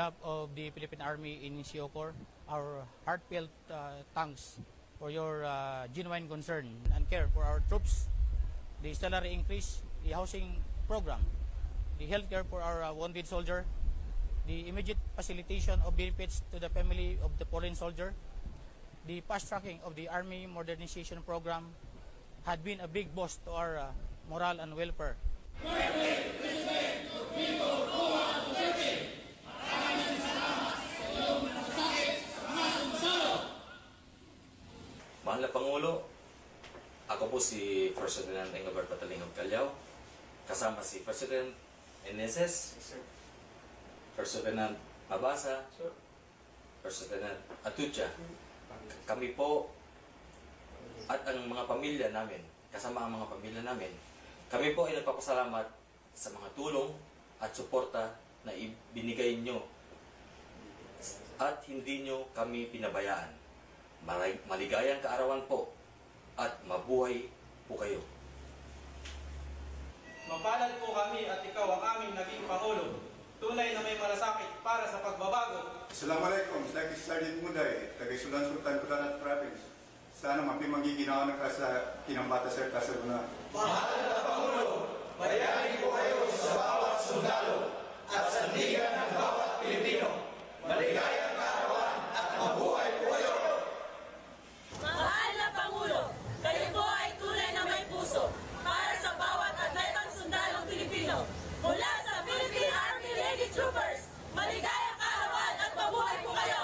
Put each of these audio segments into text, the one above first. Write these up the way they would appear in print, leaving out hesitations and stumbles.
behalf of the Philippine Army in Siocor, our heartfelt thanks for your genuine concern and care for our troops, the salary increase, the housing program, the healthcare for our wounded soldier, the immediate facilitation of benefits to the family of the fallen soldier, the fast-tracking of the Army modernization program had been a big boost to our morale and welfare. Mahal na Pangulo, ako po si First Lieutenant Engobert Batalingog Calyaw, kasama si First Lieutenant Eneses, First Lieutenant Mabasa, First Lieutenant Atucha. Kami po at ang mga pamilya namin, kasama ang mga pamilya namin, kami po ay nagpapasalamat sa mga tulong at suporta na ibinigay nyo at hindi nyo kami pinabayaan. Maligayang kaarawan po at mabuhay po kayo. Mapalad po kami at ikaw ang aming naging Pangulo. Tunay na may malasakit para sa pagbabago. Assalamualaikum, saya Sergeant Muday, taga Sudan Sultan Kudarat Province. Sana mapimagiginawa ka sa kinambata sa Kasaruna. Mahal na Pangulo, bayani ko kayo sa bawat sundalo at sandigan ng bawat Pilipino. Maligayang kaarawan at mabuhay po kayo. Mahal na Pangulo, kayo po ay tunay na may puso para sa bawat atletang sundalong Pilipino. Mula sa Philippine Army Lady Troopers, maligayang kaarawan at mabuhay po kayo!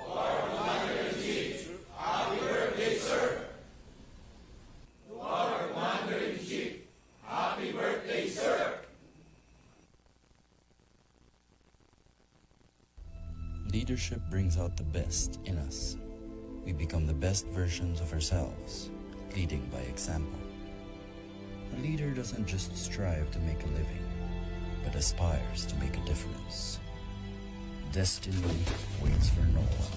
War Commander-in-Chief, happy birthday, sir! War Commander-in-Chief, happy birthday, sir! Leadership brings out the best in us. We become the best versions of ourselves, leading by example. A leader doesn't just strive to make a living, but aspires to make a difference. Destiny waits for no one,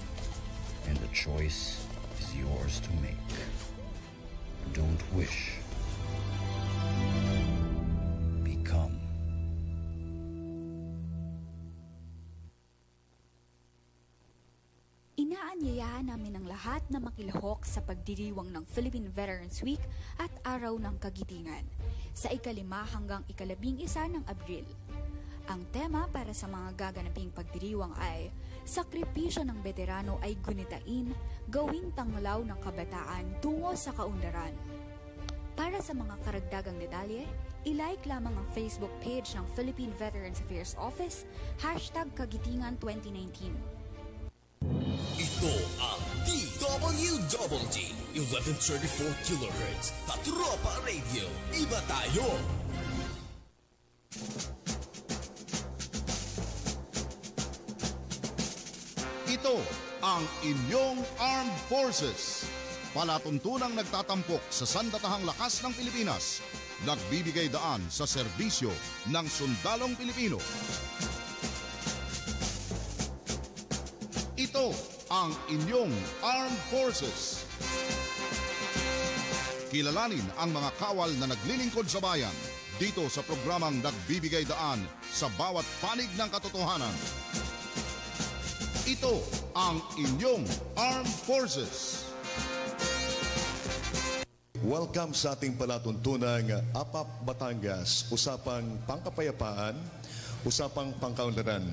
and the choice is yours to make. Don't wish. Become. Inaanyayahan namin ang lahat na makilahok sa pagdiriwang ng Philippine Veterans Week at Araw ng Kagitingan sa 5 hanggang 11 ng Abril. Ang tema para sa mga gaganaping pagdiriwang ay Sakripisyo ng Veterano ay Gunitain, Gawing Tanglaw ng Kabataan Tungo sa Kaunlaran. Para sa mga karagdagang detalye, i-like lamang ang Facebook page ng Philippine Veterans Affairs Office, #Kagitingan2019. Ito ang DWWG 1134 kHz Katropa Radio. Iba tayo! Ito ang inyong Armed Forces. Palatuntunang nagtatampok sa sandatahang lakas ng Pilipinas. Nagbibigay daan sa serbisyo ng sundalong Pilipino. Ito ang inyong Armed Forces. Kilalanin ang mga kawal na naglilingkod sa bayan dito sa programang nagbibigay daan sa bawat panig ng katotohanan. Ito ang inyong Armed Forces. Welcome sa ating palatuntunang APAP Batangas, usapang pangkapayapaan, usapang pangkaunlaran.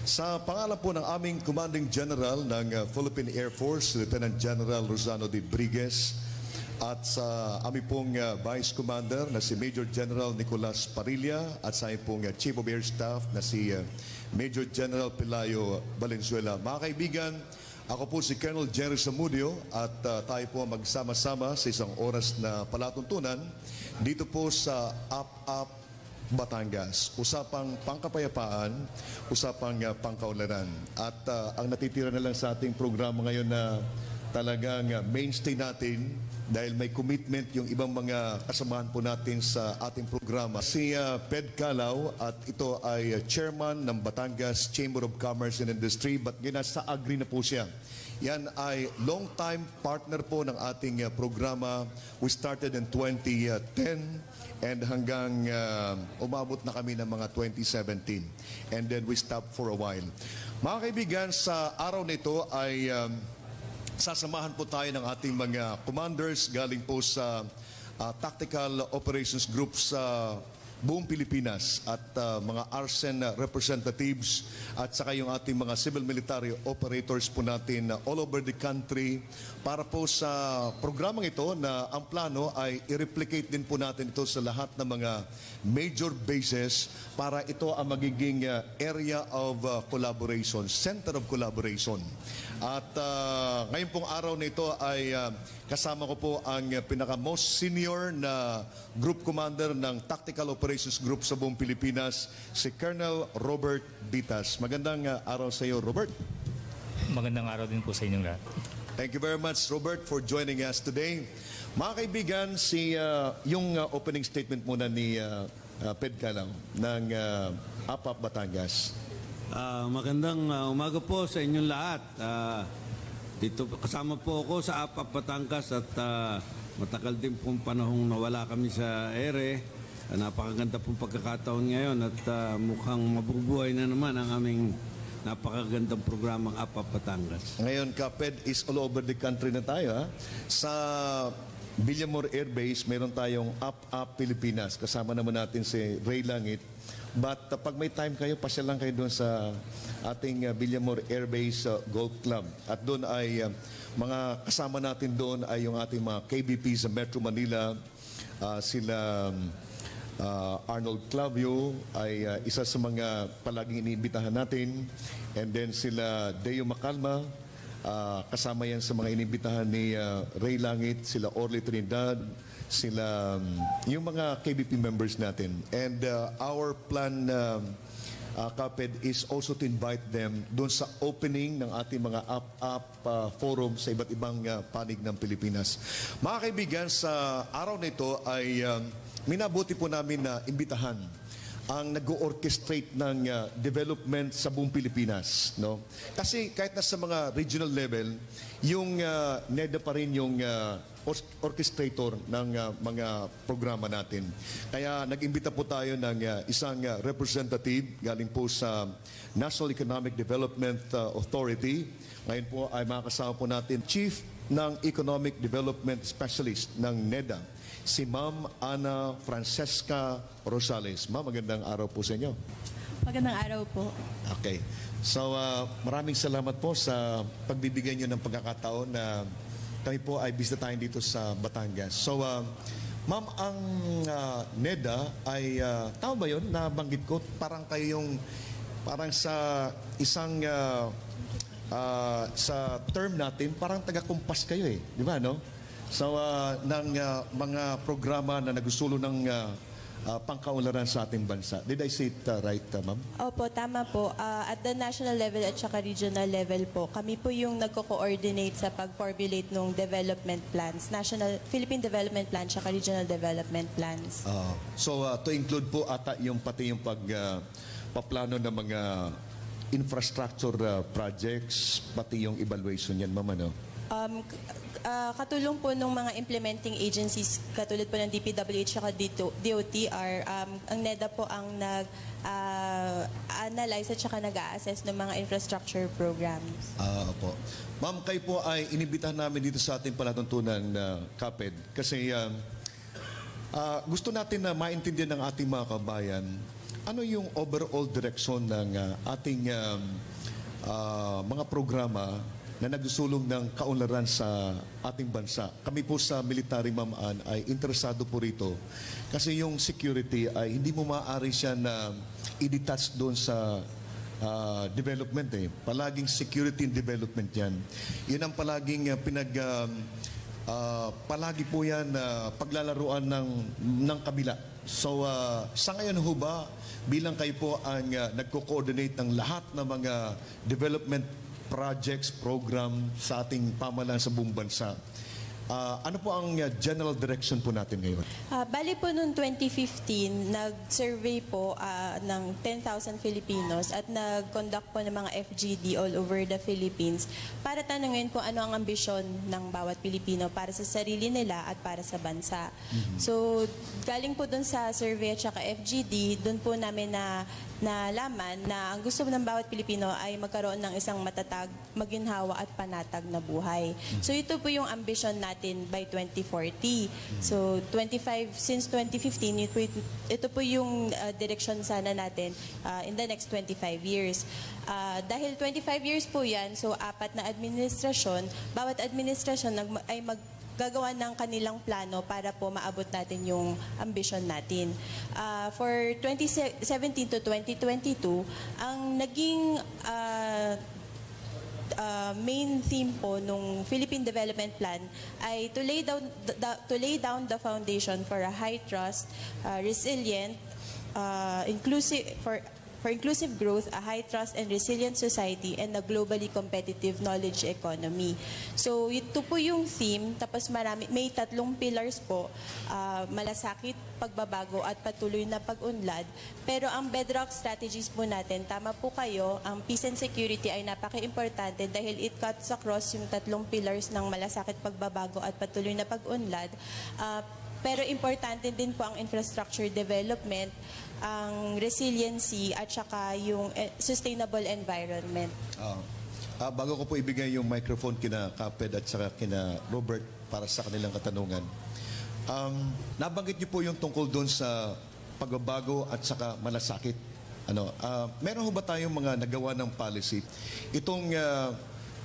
Sa pangalan po ng aming Commanding General ng Philippine Air Force, Lieutenant General Rosano de Brigues, at sa aming pong Vice Commander na si Major General Nicolas Parilla, at sa aming pong Chief of Air Staff na si Major General Pelayo Valenzuela. Mga kaibigan, ako po si Colonel Col Zamudio at tayo po magsama-sama sa isang oras na palatuntunan dito po sa APAP Batangas. Usapang pangkapayapaan, usapang pangkaunlaran. At ang natitira na lang sa ating programa ngayon na talagang mainstay natin dahil may commitment yung ibang mga kasamahan po natin sa ating programa. Si Ped Calao, at ito ay chairman ng Batangas Chamber of Commerce and Industry, but sa Agri na po siya. Yan ay long-time partner po ng ating programa. We started in 2010 and hanggang umabot na kami ng mga 2017. And then we stopped for a while. Mga kaibigan, sa araw nito ay sasamahan po tayo ng ating mga commanders galing po sa Tactical Operations Group sa buong Pilipinas at mga ARSEN representatives at saka yung ating mga civil military operators po natin all over the country para po sa programang ito na ang plano ay i-replicate din po natin ito sa lahat ng mga major bases para ito ang magiging area of collaboration, center of collaboration. At ngayon pong araw na ito ay kasama ko po ang pinaka-most senior na group commander ng Tactical Operations Group sa buong Pilipinas, si Colonel Robert Bitas. Magandang araw sa iyo, Robert. Magandang araw din po sa inyong lahat. Thank you very much, Robert, for joining us today. Mga kaibigan, yung opening statement muna ni Ped Calao ng APAP Batangas. Magandang umaga po sa inyong lahat. Dito kasama po ako sa APAP Batangas at matagal din pong panahong nawala kami sa ere. Napakaganda pong pagkakataon ngayon at mukhang mabubuhay na naman ang aming napakagandang programang APAP Batangas. Ngayon, Kaped, is all over the country na tayo. Ha? Sa Villamor Air Base, meron tayong APAP Pilipinas. Kasama naman natin si Ray Langit. But pag may time kayo, pasyal lang kayo doon sa ating Villamor Air Base Golf Club. At doon ay mga kasama natin doon ay yung ating mga KBP sa Metro Manila. Sila Arnold Claudio ay isa sa mga palaging iniimbitahan natin. And then sila Deo Macalma, kasama yan sa mga iniimbitahan ni Ray Langit, sila Orly Trinidad, sila yung mga KBP members natin. And our plan, Kaped, is also to invite them doon sa opening ng ating mga up forum sa iba't ibang panig ng Pilipinas. Mga kaibigan, sa araw na ito ay minabuti po namin na imbitahan ang nag-orchestrate ng development sa buong Pilipinas. No? Kasi kahit nasa mga regional level, yung NEDA pa rin yung orchestrator ng mga programa natin. Kaya nag-imbita po tayo ng isang representative galing po sa National Economic Development Authority. Ngayon po ay makakasama po natin Chief ng Economic Development Specialist ng NEDA, si Ma'am Ana Francesca Rosales. Ma'am, magandang araw po sa inyo. Magandang araw po. Okay. So, maraming salamat po sa pagbibigay nyo ng pagkakataon na kami po ay bisitahin dito sa Batangas. So, Ma'am, ang NEDA ay, tama ba yun? Nabanggit ko, parang kayong, parang sa isang, sa term natin, parang taga-kumpas kayo eh. Di ba, no? So, ng mga programa na nagsusulong ng pangkaunlaran sa ating bansa. Did I say it right, ma'am? Opo, tama po. At the national level at saka regional level po, kami po yung nagko-coordinate sa pag-formulate ng development plans, National Philippine Development Plan saka Regional Development Plans. So, to include po ata yung pati yung paplano ng mga infrastructure projects, pati yung evaluation yan, ma'am, ano? Katulong po ng mga implementing agencies katulad po ng DPWH at DOTR, ang NEDA po ang nag-analyze at saka nag-a-assess ng mga infrastructure programs. Opo. Ma'am, kayo po ay inibitahan namin dito sa ating palatuntunan na Kaped kasi gusto natin na maintindihan ng ating mga kabayan ano yung overall direction ng ating mga programa na nagsusulong ng kaunlaran sa ating bansa. Kami po sa military, Ma'am Ann, ay interesado po rito kasi yung security ay hindi mo maaari siya na i-detach doon sa development eh. Palaging security and development yan. Yun ang palaging palagi po yan paglalaruan ng kabila. So, sa ngayon ho ba, bilang kayo po ang nagko-coordinate ng lahat ng mga development projects, program sa ating pamahalaan sa buong bansa. Ano po ang general direction po natin ngayon? Bali po noong 2015, nag-survey po ng 10,000 Filipinos at nag-conduct po ng mga FGD all over the Philippines para tanungin kung ano ang ambisyon ng bawat Pilipino para sa sarili nila at para sa bansa. So, galing po dun sa survey at saka FGD, dun po namin nalaman na ang gusto ng bawat Pilipino ay magkaroon ng isang matatag, maginhawa at panatag na buhay. So, ito po yung ambisyon natin by 2040. So, since 2015, ito po yung direction sana natin in the next 25 years. Dahil 25 years po yan, so 4 na administrasyon, bawat administrasyon ay gagawa ng kanilang plano para po maabot natin yung ambition natin. For 2017 to 2022, ang naging main theme po nung Philippine Development Plan ay to lay down the foundation for a high trust, resilient, for inclusive growth, a high trust and resilient society, and a globally competitive knowledge economy. So ito po yung theme, tapos may 3 pillars po, malasakit, pagbabago at patuloy na pag-unlad. Pero ang bedrock strategies po natin, tama po kayo, ang peace and security ay napaka-importante dahil it cuts across yung 3 pillars ng malasakit, pagbabago at patuloy na pag-unlad. Pero importante din po ang infrastructure development, ang resiliency at saka yung sustainable environment. Bago ko po ibigay yung microphone kina Kaped at saka kina Robert para sa kanilang katanungan, nabanggit niyo po yung tungkol doon sa pagbabago at saka malasakit. Meron ho ba tayong mga nagawa ng policy? Itong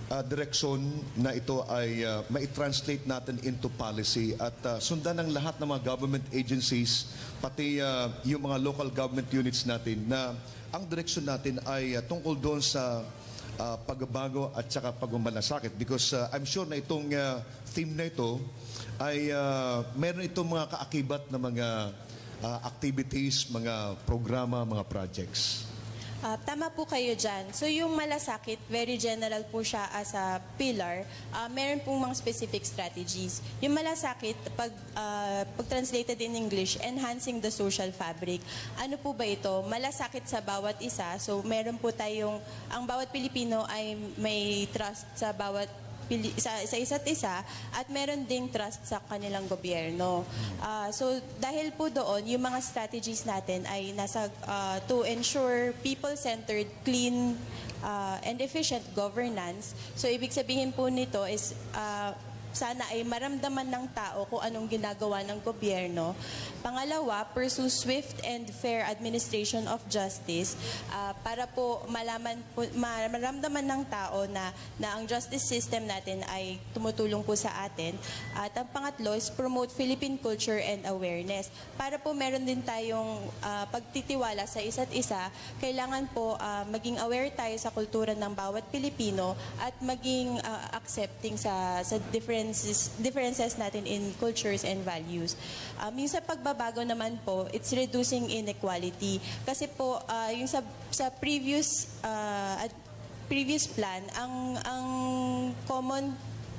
direksyon na ito ay mai-translate natin into policy at sundan ng lahat ng mga government agencies, pati yung mga local government units natin, na ang direksyon natin ay tungkol doon sa pagbabago at saka pagmamalasakit. Because I'm sure na itong theme na ito ay meron itong mga kaakibat na mga activities, mga programa, mga projects. Tama po kayo dyan. So yung malasakit, very general po siya as a pillar. Meron pong mga specific strategies. Yung malasakit, pag translated in English, enhancing the social fabric. Ano po ba ito? Malasakit sa bawat isa. So meron po tayong, ang bawat Pilipino ay may trust sa bawat sa isa't isa at meron ding trust sa kanilang gobyerno. So dahil po doon, yung mga strategies natin ay nasa to ensure people-centered, clean, and efficient governance. So ibig sabihin po nito is sana ay maramdaman ng tao kung anong ginagawa ng gobyerno. Pangalawa, pursue swift and fair administration of justice para po maramdaman ng tao na ang justice system natin ay tumutulong po sa atin. At ang pangatlo is promote Philippine culture and awareness. Para po meron din tayong pagtitiwala sa isa't isa, kailangan po maging aware tayo sa kultura ng bawat Pilipino at maging accepting sa differences natin in cultures and values. Yung sa pagbabago naman po, it's reducing inequality. Kasi po, yung sa previous plan, ang common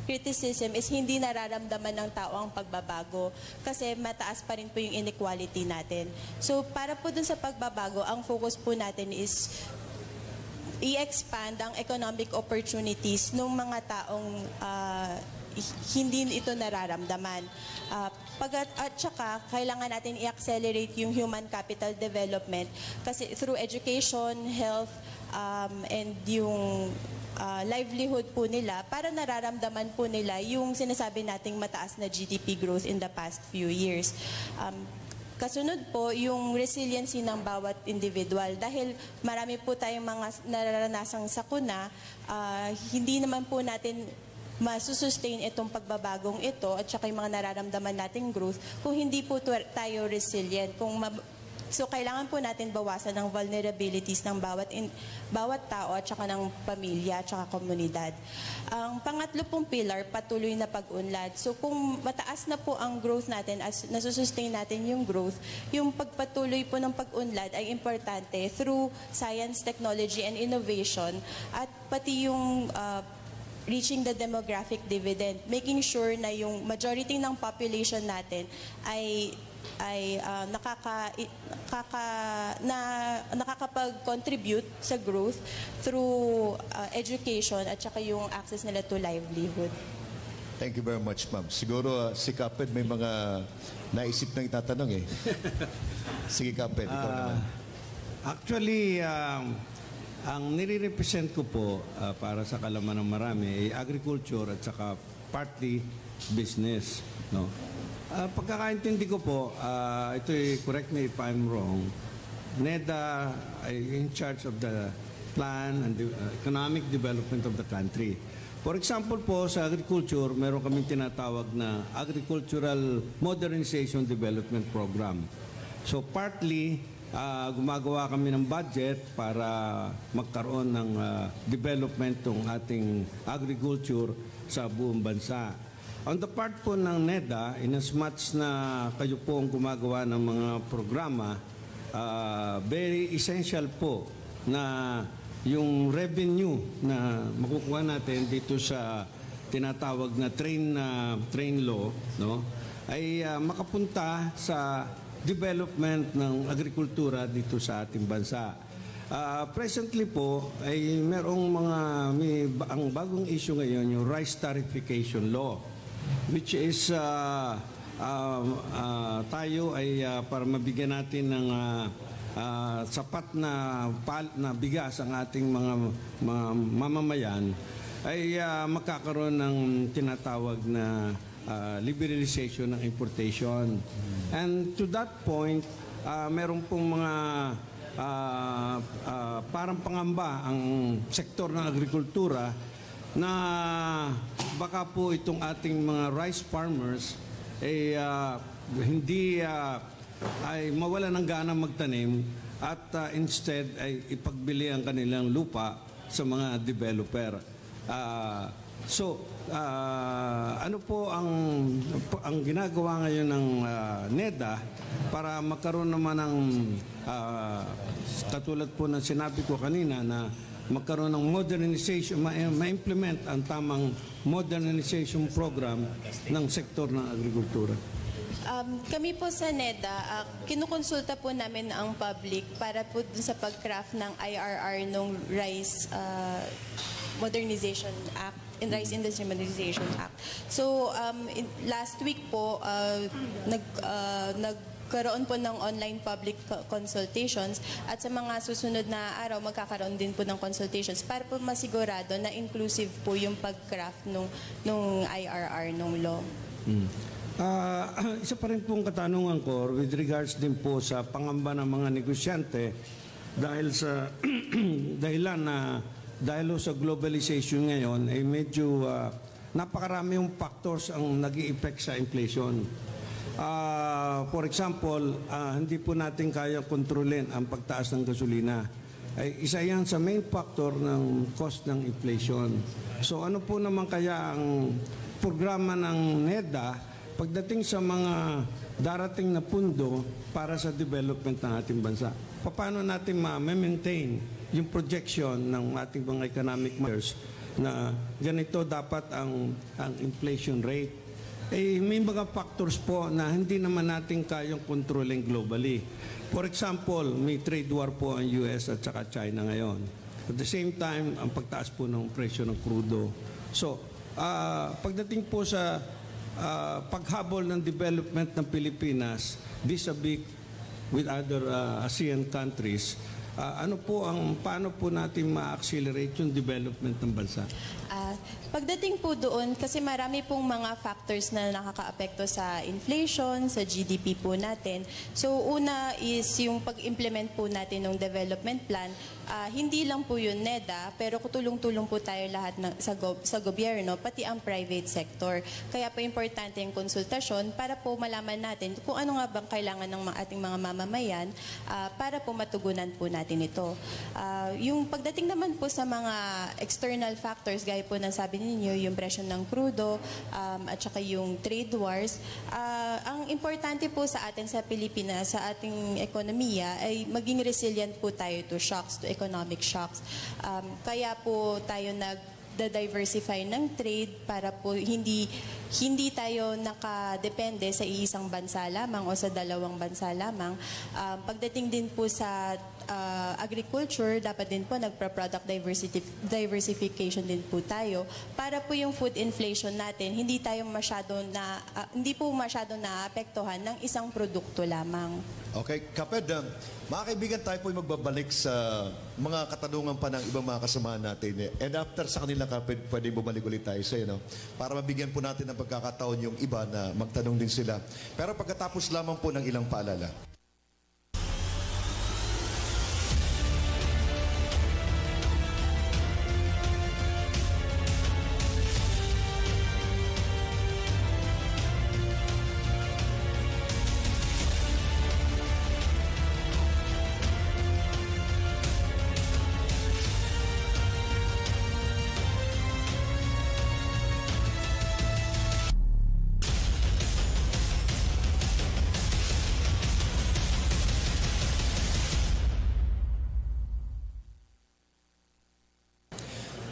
criticism is hindi nararamdaman ng tao ang pagbabago kasi mataas pa rin po yung inequality natin. So para po dun sa pagbabago, ang focus po natin is i-expand ang economic opportunities ng mga taong hindi ito nararamdaman. At saka, kailangan natin i-accelerate yung human capital development kasi through education, health, and yung livelihood po nila para nararamdaman po nila yung sinasabi nating mataas na GDP growth in the past few years. Kasunod po, yung resiliency ng bawat individual. Dahil marami po tayong mga nararanasang sakuna, hindi naman po natin masusustain itong pagbabagong ito at saka yung mga nararamdaman nating growth kung hindi po tayo resilient. So kailangan po natin bawasan ang vulnerabilities ng bawat tao at saka ng pamilya at saka komunidad. Ang pangatlo pong pillar, patuloy na pag-unlad. So kung mataas na po ang growth natin, as nasusustain natin yung growth, yung pagpatuloy po ng pag-unlad ay importante through science, technology, and innovation at pati yung reaching the demographic dividend, making sure na yung majority ng population natin ay nakakapag-contribute sa growth through education at saka yung access nila to livelihood. Thank you very much, ma'am. Siguro si Kaped may mga naisip na itatanong eh. Sige, Kaped, ikaw naman. Actually, ang nire-represent ko po para sa kalaman ng marami ay agriculture at saka partly business. No? Pagkakaintindi ko po, ito correct me if I'm wrong, NEDA ay in charge of the plan and the economic development of the country. For example po, sa agriculture, meron kaming tinatawag na Agricultural Modernization Development Program. So partly, gumagawa kami ng budget para magkaroon ng development ng ating agriculture sa buong bansa. On the part po ng NEDA, inasmuch na kayo po ang gumagawa ng mga programa, very essential po na yung revenue na makukuha natin dito sa tinatawag na train law, no, ay makapunta sa development ng agrikultura dito sa ating bansa. Presently po ay merong ang bagong issue ngayon, yung rice tariffication law, which is tayo ay para mabigyan natin ng sapat na bigas ang ating mga mamamayan ay magkakaroon ng tinatawag na liberalization ng importation. And to that point, meron pong mga parang pangamba ang sektor ng agrikultura na baka po itong ating mga rice farmers ay ay mawala ng gana magtanim at instead ay ipagbili ang kanilang lupa sa mga developer. Ano po ang ginagawa ngayon ng NEDA para magkaroon naman ng katulad po ng sinabi ko kanina na magkaroon ng modernization, ma-implement ang tamang modernization program ng sektor ng agrikultura? Kami po sa NEDA, kinukonsulta po namin ang public para po dun sa pag-craft ng IRR ng Rice Modernization Act, in Rice Industry Modernization Act. So, last week po, nagkaroon po ng online public consultations at sa mga susunod na araw, magkakaroon din po ng consultations para po masigurado na inclusive po yung pag-craft nung IRR ng law. Isa pa rin pong katanungan ko with regards din po sa pangamba ng mga negosyante dahil sa dahil sa globalization ngayon ay medyo napakarami yung factors ang nag-i-effect sa inflation. For example, hindi po natin kaya kontrolin ang pagtaas ng gasolina. Ay isa yan sa main factor ng cost ng inflation. So ano po naman kaya ang programa ng NEDA pagdating sa mga darating na pundo para sa development ng ating bansa? Paano natin ma-maintain yung projection ng ating mga economic measures na ganito dapat ang inflation rate? May mga factors po na hindi naman natin kayang kontrolin globally. For example, may trade war po ang US at saka China ngayon. At the same time, ang pagtaas po ng presyo ng crudo. So, pagdating po sa paghabol ng development ng Pilipinas vis-a-vis with other ASEAN countries, paano po natin ma-accelerate yung development ng bansa? Pagdating po doon, kasi marami pong mga factors na nakakaapekto sa inflation, sa GDP po natin. So, una is yung pag-implement po natin ng development plan. Hindi lang po yun NEDA, pero tulong-tulong po tayo lahat sa gobyerno, pati ang private sector. Kaya po importante yung konsultasyon para po malaman natin kung ano nga bang kailangan ng ating mga mamamayan para po matugunan po natin ito. Yung pagdating naman po sa mga external factors, gaya po ng sabi ninyo, yung presyo ng crudo at saka yung trade wars, ang importante po sa atin sa Pilipinas, sa ating ekonomiya, ay maging resilient po tayo to shocks, to economic shocks. Kaya po tayo pag-diversify ng trade para po hindi tayo nakadepende sa iisang bansa lamang o sa dalawang bansa lamang. Pagdating din po sa agriculture, dapat din po nagpa-product diversification din po tayo para po yung food inflation natin hindi po masyado naapektuhan ng isang produkto lamang. Okay, Kaped, mga kaibigan, tayo po magbabalik sa mga katanungan pa ng ibang mga kasamahan natin. And after sa kanila, Kaped, pwede bumalik ulit tayo sa iyo, no? Para mabigyan po natin ng pagkakataon yung iba na magtanong din sila. Pero pagkatapos lamang po ng ilang paalala.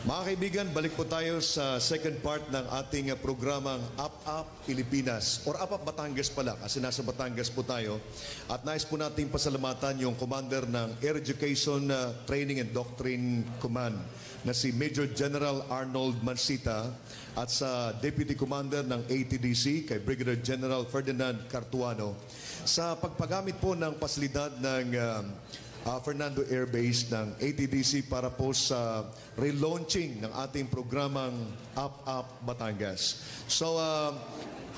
Mga kaibigan, balik po tayo sa second part ng ating programang Up Pilipinas or Up Batangas pala kasi nasa Batangas po tayo. At nais po natin pasalamatan yung commander ng Air Education Training and Doctrine Command na si Major General Arnold Mansita at sa Deputy Commander ng ATDC kay Brigadier General Ferdinand Cartuano sa pagpagamit po ng pasilidad ng Fernando Air Base ng ATDC para po sa relaunching ng ating programang Up Batangas. So,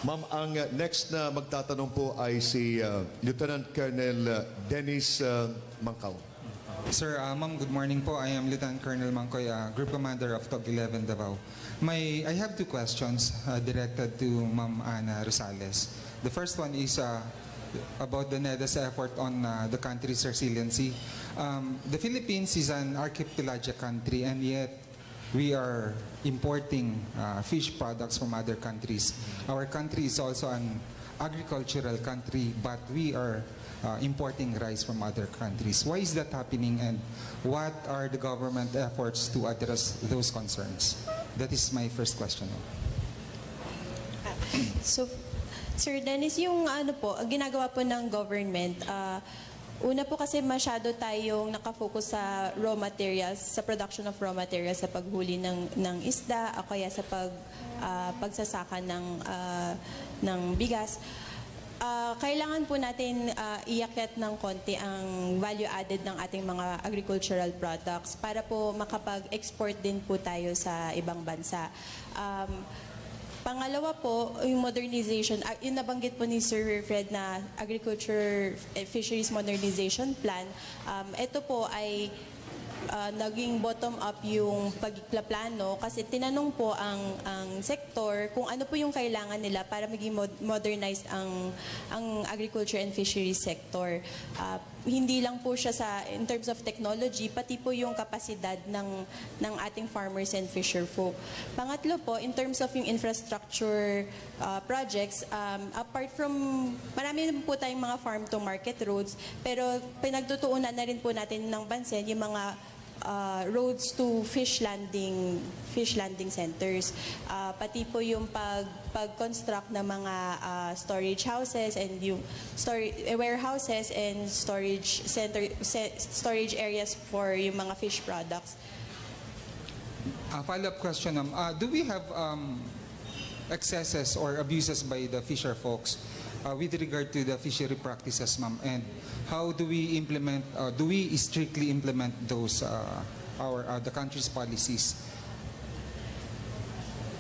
ma'am, ang next na magtatanong po ay si Lieutenant Colonel Dennis Mangkaw. Sir, ma'am, good morning po. I am Lieutenant Colonel Mangkoy, Group Commander of TOG 11 Davao. I have two questions directed to Ma'am Ana Rosales. The first one is about the NEDA's effort on the country's resiliency. The Philippines is an archipelagic country, and yet we are importing fish products from other countries. Our country is also an agricultural country, but we are importing rice from other countries. Why is that happening, and what are the government efforts to address those concerns? That is my first question. So, Sir Dennis, yung ang ginagawa po ng government, una po kasi masyado tayong nakafocus sa raw materials, sa production of raw materials, sa paghuli ng isda, o kaya sa pagsasaka ng bigas. Kailangan po natin iakyat ng konti ang value added ng ating mga agricultural products para po makapag-export din po tayo sa ibang bansa. Pangalawa po, yung modernization, yung nabanggit po ni Sir Fred na Agriculture Fisheries Modernization Plan, ito po ay naging bottom-up yung pagplano kasi tinanong po ang sektor kung ano po yung kailangan nila para maging modernized ang agriculture and fisheries sector. Hindi lang po siya in terms of technology, pati po yung kapasidad ng ating farmers and fisher folk. Pangatlo po, in terms of yung infrastructure projects, apart from, marami po tayong mga farm-to-market roads, pero pinagtutuunan na rin po natin ng bansin yung mga roads to fish landing centers. Pati po yung pag-construct ng mga storage houses and yung warehouses and storage areas for yung mga fish products. Follow-up question, do we have excesses or abuses by the fisher folks with regard to the fishery practices, ma'am? And how do we implement, do we strictly implement those, the country's policies?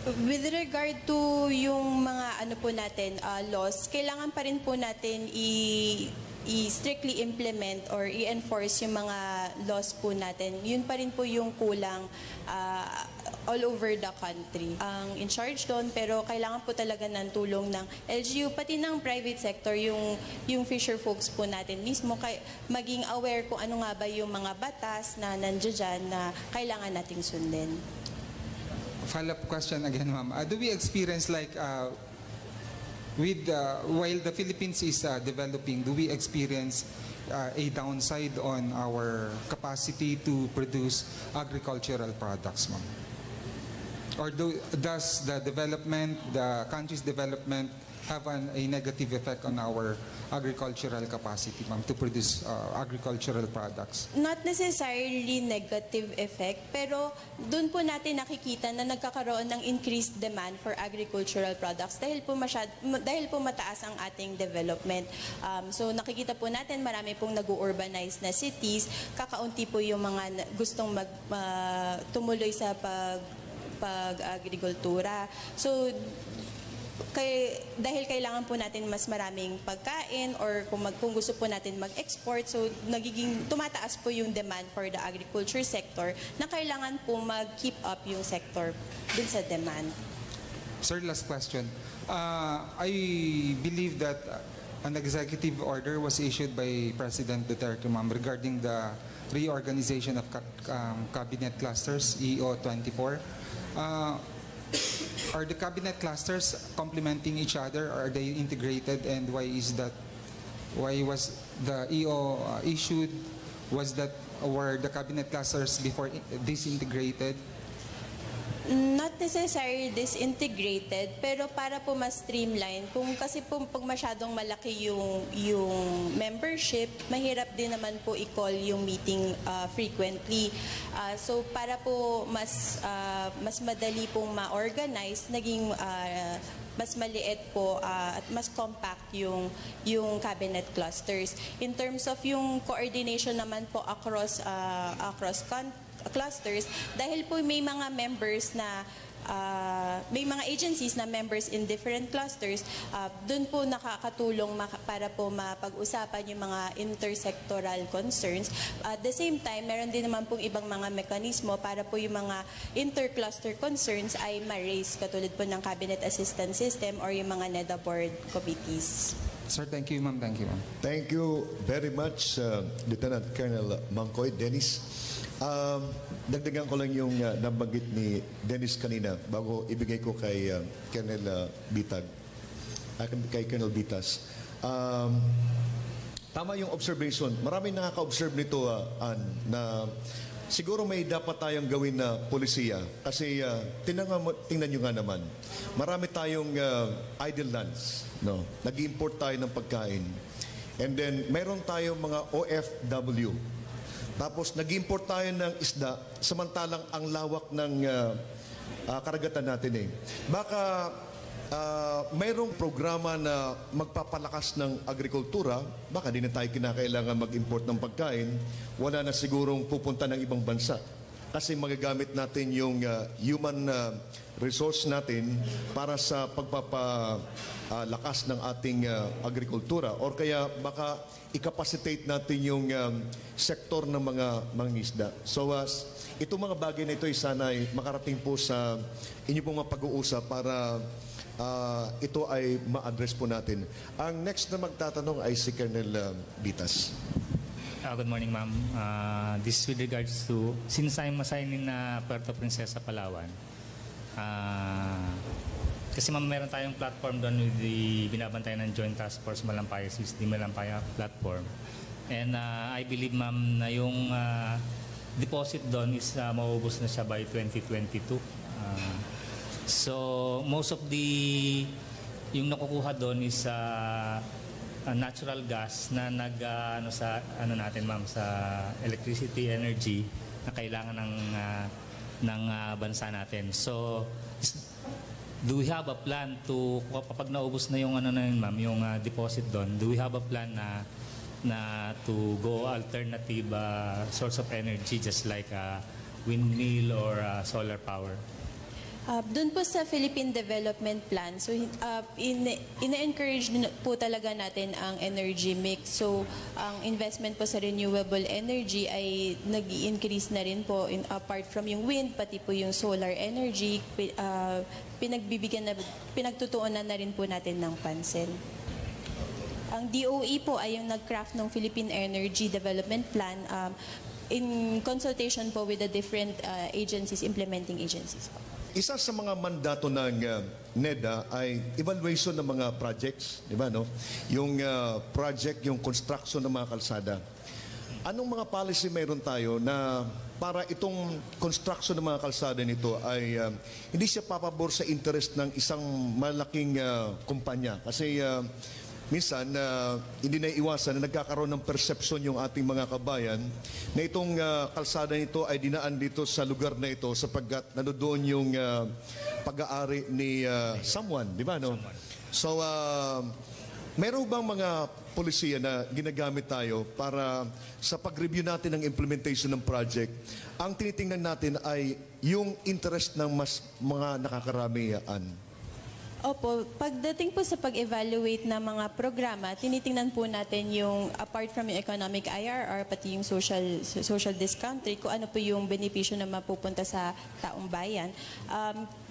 With regard to yung mga po natin, laws, kailangan pa rin po natin i-strictly implement or i-enforce yung mga laws po natin. Yun pa rin po yung kulang all over the country. Ang in charge doon, pero kailangan po talaga ng tulong ng LGU, pati ng private sector, yung fisher folks po natin mismo, maging aware kung ano nga ba yung mga batas na nandiyan na kailangan nating sundin. Follow-up question again, ma'am. Do we experience like, while the Philippines is developing, do we experience a downside on our capacity to produce agricultural products, ma'am? or does the development, the country's development, have a negative effect on our agricultural capacity, ma'am, to produce agricultural products? Not necessarily negative effect, pero doon po natin nakikita na nagkakaroon ng increased demand for agricultural products dahil po mataas ang ating development. So nakikita po natin marami pong nag-urbanize na cities, kakaunti po yung mga gustong tumuloy sa pag-agrikultura. So dahil kailangan po natin mas maraming pagkain or kung gusto po natin mag-export, so tumataas po yung demand for the agriculture sector na kailangan po mag-keep up yung sector dun sa demand. Sir, last question. I believe that an executive order was issued by President Duterte, ma'am, regarding the reorganization of cabinet clusters, EO24. Are the cabinet clusters complementing each other? Are they integrated? And why is that? Why was the EO issued? Were the cabinet clusters before disintegrated? Not necessarily disintegrated, pero para po mas streamline. Kasi po pag masyadong malaki yung membership, mahirap din naman po i-call yung meeting frequently. So para po mas madali pong ma-organize, naging mas maliit po at mas compact yung cabinet clusters. In terms of yung coordination naman po across clusters, dahil po may mga members na may mga agencies na members in different clusters, dun po nakakatulong para po mapag-usapan yung mga intersectoral concerns. At the same time, meron din naman pong ibang mga mekanismo para po yung mga intercluster concerns ay ma-raise, katulad po ng Cabinet Assistance System or yung mga NEDA board committees. Sir, thank you, ma'am. Thank you, ma'am. Thank you very much, Lieutenant Colonel Mangkoy. Dennis, dagdagan ko lang yung nabanggit ni Dennis kanina bago ibigay ko kay Colonel Bitag, kay Colonel Bitas. Tama yung observation. Maraming nakaka-observe nito, na siguro may dapat tayong gawin na polisiya. Kasi tingnan nyo nga naman, marami tayong idle lands. No? Nag-import tayo ng pagkain. And then, mayroon tayong mga OFW. Tapos, nag-import tayo ng isda, samantalang ang lawak ng karagatan natin. Baka mayroong programa na magpapalakas ng agrikultura, baka di na tayo kinakailangan mag-import ng pagkain, wala na sigurong pupunta ng ibang bansa. Kasi magagamit natin yung human resource natin para sa pagpapalakas ng ating agrikultura. Or kaya baka i-capacitate natin yung sektor ng mga mangingisda. So itong mga bagay na ito ay sana makarating po sa inyo pong mapag-uusap para ito ay ma-address po natin. Ang next na magtatanong ay si Colonel Bitas. Good morning, ma'am. This is with regards to, since I'm assigning na Puerto Princesa, Palawan, kasi ma'am, meron tayong platform doon with the binabantayan ng Joint Task Force Malampaya, the Malampaya platform. And I believe, ma'am, na yung deposit doon is maubos na siya by 2022. So most of yung nakukuha doon is natural gas na sa natin, ma'am, sa electricity energy na kailangan ng bansa natin. So do we have a plan to, kapag naubos na yung ma'am, yung deposit doon, do we have a plan na to go alternative source of energy just like windmill or solar power? Doon po sa Philippine Development Plan, so ina-encourage po talaga natin ang energy mix. So ang investment po sa renewable energy ay nag-i-increase na rin po, apart from yung wind, pati po yung solar energy, pinagtutuunan na rin po natin ng pansin. Ang DOE po ay yung nag-craft ng Philippine Energy Development Plan in consultation po with the different agencies, implementing agencies po. Isa sa mga mandato ng NEDA ay evaluation ng mga projects, di ba, no? Yung project, yung construction ng mga kalsada. Anong mga policy mayroon tayo na para itong construction ng mga kalsada nito ay hindi siya papabor sa interest ng isang malaking kumpanya. Kasi minsan, hindi na iwasan na nagkakaroon ng perception yung ating mga kabayan na itong kalsada nito ay dinaan dito sa lugar na ito sapagkat nandoon yung pag-aari ni someone, di ba? No? So, meron bang mga polisiya na ginagamit tayo para sa pag-review natin ng implementation ng project, ang tinitingnan natin ay yung interest ng mas mga nakakaramihan? Opo, pagdating po sa pag-evaluate ng mga programa, tinitingnan po natin yung apart from yung economic IRR, pati yung social discount rate, kung ano po yung benepisyo na mapupunta sa taong bayan.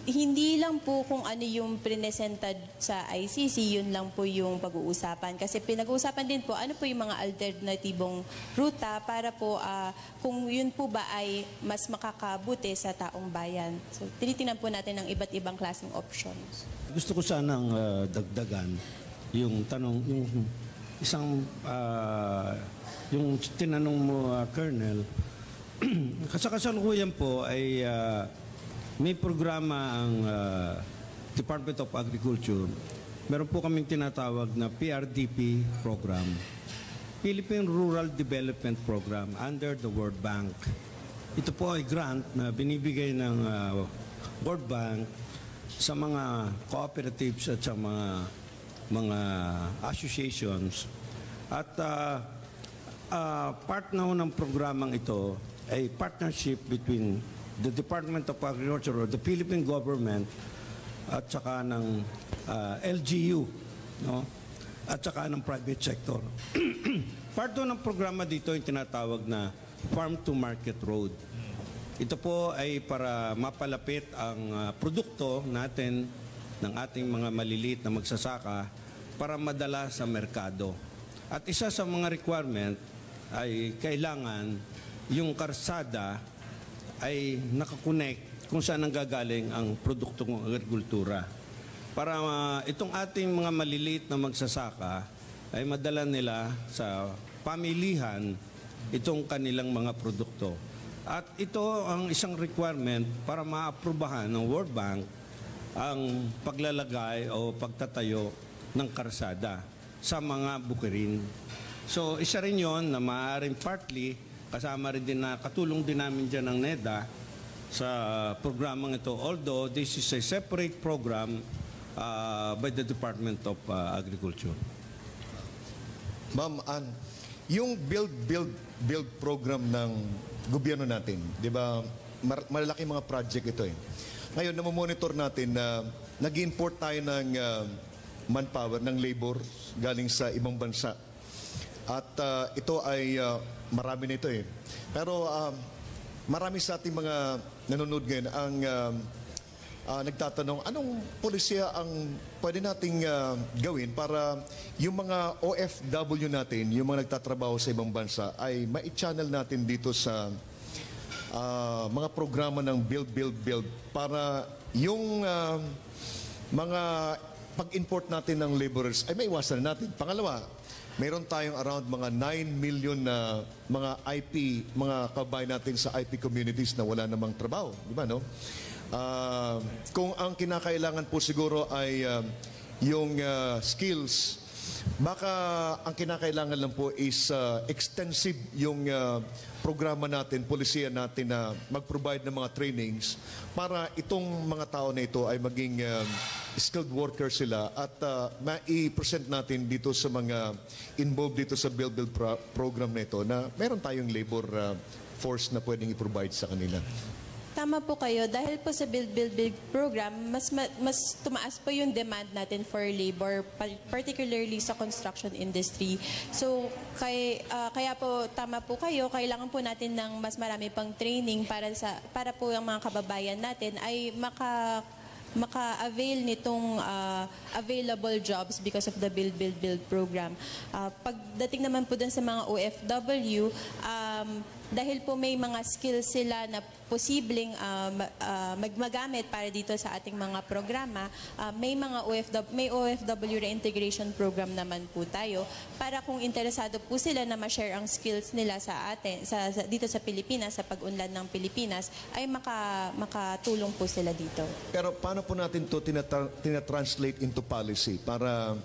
Hindi lang po kung ano yung presentad sa ICC, yun lang po yung pag-uusapan. Kasi pinag-uusapan din po, ano po yung mga alternatibong ruta para po kung yun po ba ay mas makakabuti sa taong bayan. So, tinitingnan po natin ang iba't ibang klaseng options. Gusto ko sanang dagdagan yung tanong, yung isang, yung tinanong mo, Colonel, kasalukuyan po ay may programa ang Department of Agriculture. Meron po kaming tinatawag na PRDP program, Philippine Rural Development Program under the World Bank. Ito po ay grant na binibigay ng World Bank sa mga cooperatives at sa mga associations. At part na ng programang ito ay partnership between the Department of Agriculture or the Philippine government at saka ng LGU, no? At saka ng private sector. Part ng programa dito yung tinatawag na Farm to Market Road. Ito po ay para mapalapit ang produkto natin ng ating mga maliliit na magsasaka para madala sa merkado. At isa sa mga requirement ay kailangan yung karsada ay nakakonect kung saan nanggagaling ang produktong agrikultura. Para itong ating mga maliliit na magsasaka ay madala nila sa pamilihan itong kanilang mga produkto. At ito ang isang requirement para maaprubahan ng World Bank ang paglalagay o pagtatayo ng karsada sa mga bukirin. So isa rin yon na maaaring partly kasama rin din na katulong din namin dyan ng NEDA sa programang ito. Although this is a separate program by the Department of Agriculture. Ma'am Ann, yung build program ng gobyerno natin, di ba, malalaking mga project ito eh. Ngayon, namomonitor natin na nag-import tayo ng manpower, ng labor galing sa ibang bansa. At ito ay marami na ito eh. Pero marami sa ating mga nanonood ngayon ang nagtatanong, anong polisiya ang pwede nating gawin para yung mga OFW natin, yung mga nagtatrabaho sa ibang bansa, ay ma-channel natin dito sa mga programa ng build para yung mga pag-import natin ng laborers ay maiwasan natin. Pangalawa, mayroon tayong around mga 9 million na mga IP, mga kabayan natin sa IP communities na wala namang trabaho. Di ba, no? Kung ang kinakailangan po siguro ay yung skills, baka ang kinakailangan lang po is extensive yung programa natin, polisiya natin na mag-provide ng mga trainings para itong mga tao na ito ay maging skilled workers sila at ma-i-present natin dito sa mga involved dito sa build program na ito na meron tayong labor force na pwedeng i-provide sa kanila. Tama po kayo. Dahil po sa Build program, mas tumaas po yung demand natin for labor, particularly sa construction industry. So, kaya po tama po kayo, kailangan po natin ng mas marami pang training para po ang mga kababayan natin ay maka-avail nitong available jobs because of the Build program. Pagdating naman po dun sa mga OFW, dahil po may mga skills sila na posibleng magamit para dito sa ating mga programa, may OFW reintegration program naman po tayo para kung interesado po sila na ma-share ang skills nila sa atin dito sa Pilipinas, sa pag-unlad ng Pilipinas, ay makatulong po sila dito. Pero paano po natin ito tinatranslate into policy para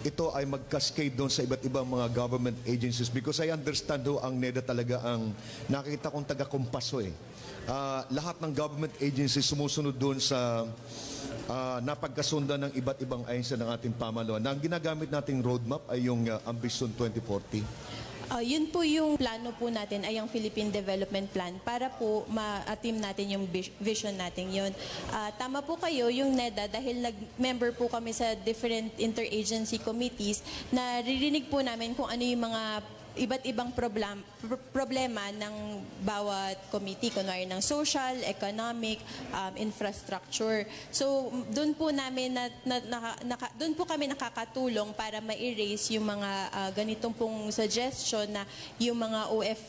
ito ay mag-cascade doon sa iba't ibang mga government agencies? Because I understand ang NEDA talaga ang nakikita kong taga-kumpaso eh. Lahat ng government agencies sumusunod doon sa napagkasundan ng iba't ibang ahensya ng ating pamahalaan. Na ang ginagamit nating roadmap ay yung Ambition 2040. Yun po yung plano po natin ay ang Philippine Development Plan para po ma-atim natin yung vision natin yun. Tama po kayo, yung NEDA, dahil nag-member po kami sa different interagency committees, naririnig po namin kung ano yung mga iba't ibang problema ng bawat committee, kunwari ng social, economic, infrastructure. So, doon po namin doon po kami nakakatulong para ma-erase yung mga ganitong pong suggestion na yung mga OF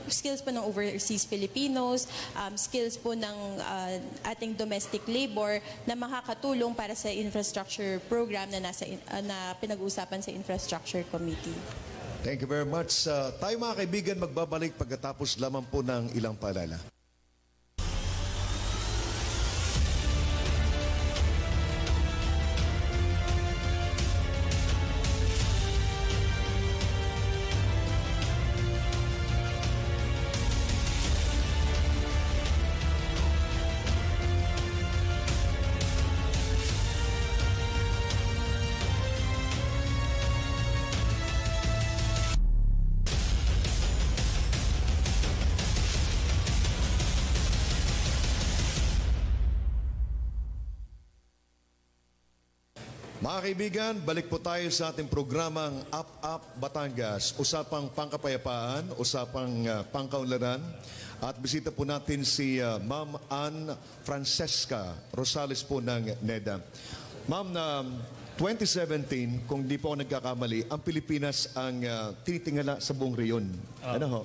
skills po ng overseas Filipinos, skills po ng ating domestic labor na makakatulong para sa infrastructure program na pinag-uusapan sa Infrastructure Committee. Thank you very much. Tayo mga kaibigan, magbabalik pagkatapos lamang po ng ilang paalala. Mga kaibigan, balik po tayo sa ating programang Up Batangas. Usapang pangkapayapaan, usapang pangkaunlaran. At bisita po natin si Ma'am Ann Francesca Rosales po ng NEDA. Ma'am, 2017, kung di po ako nagkakamali, ang Pilipinas ang tinitingala sa buong reyon. Ano ho?